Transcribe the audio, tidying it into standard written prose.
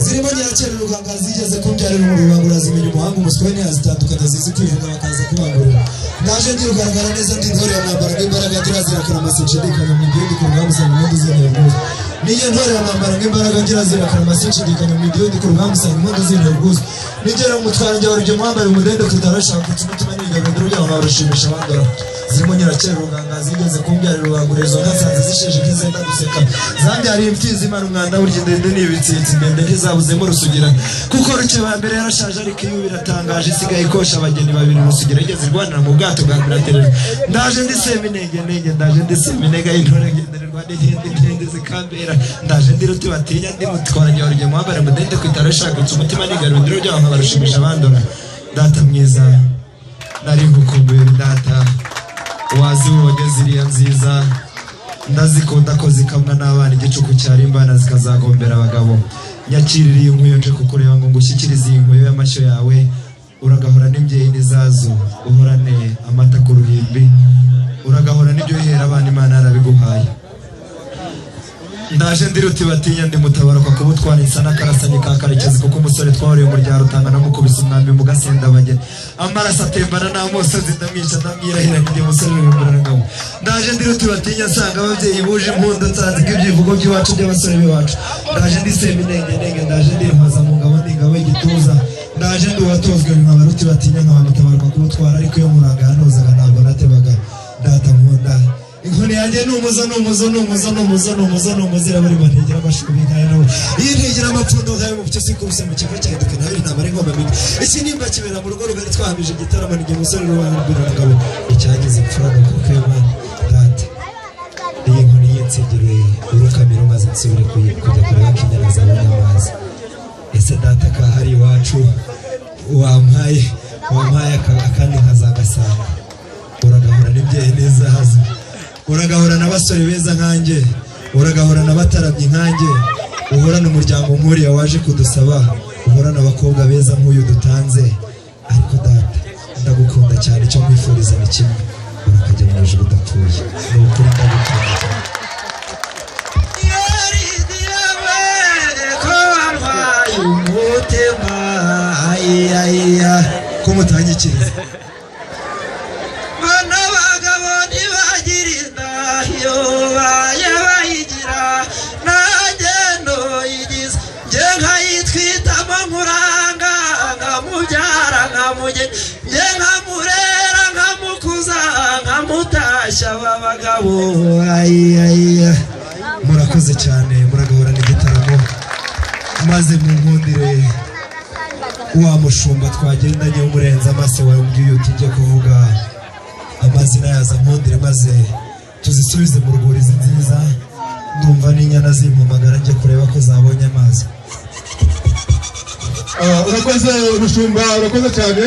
zirimo nyakera ruganga zigeze kumbyarira mu rubangura zimenya umuhanga umuswene azitandukanye zizi kwivuga bakaza kubangurira naje ndi rugaragara neza ndi ntore y'amambara n'imbaraga ngirazira amasinshidikanya mu gihugu ku rugamba usanga impundu zintera ubwuzu nije ntore y'amambara n'imbaraga ngirazira amasinshidikanya mu gihugu ku rugamba usanga impundu zintera ubwuzu nigera umutwara njya warujye mwambaye umudende tutarashaka umutima n'ibigabiro byabo barushimisha abandora zirimo nyakera ruganga zigeze kumbyarira rubangura izo nasanze zisheje nk'izenda guseka zandi hari imfizi imana umwanda burya ndende n'ibitsitsi ndende ntizabuzemo rusugira kuko rukeba mbere yarashaje ariko iyo biratangaje isigaye ikosha abageni babiri rusugira igeze irwanira mu bwato bwa biraterera ndaje ndisema inenge ndaje ndisema inega y'intore ngendererwa n'igende zikambera ndaje ndi ruti batinya ndi mutwara njya warujye mwambare mudende kwitara shagutse umutima n'igarundiro byabo nkabarushimisha abandora data mwiza nari ngukumbuye data wazibonye ziriya nziza ndazikunda ko zikamwa n'abana igicuku cyari imbana zikazagombera abagabo nyakirira iyi nkuyo nje kukureba ngo ngushyikirize iyi nkuyo y'amashyo yawe uragahora n'imbyeyi n'izazo uhorane amata ku ruhimbi uragahora n'ibyo uhera abana imana yarabiguhaye ndaje ndi ruti batinya ndi mutabaruka kubutwara insa n'akarasanye ka karekezi kuko umusore twahuriye mu rya rutanga namukubise umwambi mu gasenda abageni amaraso atembana n'amosozi ndamwica ndamwirahira ndi umusore w'imburarangabo ndaje ndi ruti batinya nsanga ababyeyi buje impundu nsanze ibyivugo by'iwacu by'abasore b'iwacu ndaje ndi sema inenge ndaje ndi ruhaza mu ngabo n'ingabo y'igituza ndaje ndi uwatozwe nkaba ruti batinya nkaba mutabaruka kubutwara ariko iyo muranga yanozaga ntabwo natebaga data nkunda inkoni yanjye n'umuzira bari bantegera amashubi nkaya nabo iyo ntegera amapfundo nkayo mu byo sikubuse mu kigo cya duke nawe ntabwo ari ngoma mbi iki nimba kibera mu rugo rugari twahamije igitaramo n'igihe umusore rubangurira umugabo icyagize imfura no kuko Imana data iyi nkoni yinsigiriwe urukamiro maze nsubire kujya kureba kinyana zabona amazi ese data ka hari iwacu wampaye akandi nkazagasanga uragahora n'imbyeyi neza haza uragahora n'abasore beza nkanjye uragahora n'abataramye nkanjye uhorana umuryango nk'uriya waje kudusaba uhorana abakobwa beza nk'uyu dutanze ariko data ndagukunda cyane icyo mwifuriza ni kimwe urakajya mu ijuru udapfuye ni ukuri ndagukunda cyane umutima ko mutanyikiriza bana bagabo ntibagira indahiyo bayigira nanjye ntoyigize njye nkayitwitamo nkuranga nkamubyara nkamugeni njye nkamurera nkamukuza nkamutashya aba bagabo murakoze cyane muragahora n'igitaramo maze mu nkundire wa mushumba twagendanye umurenze amaso wawe umbwiye uti njye kuvuga amazina yaza nkundire maze tuzisubize mu rwuri nziza ndumva n'inyana zimpamagara njye kureba ko zabonye amazi urakoze mushumba urakoze cyane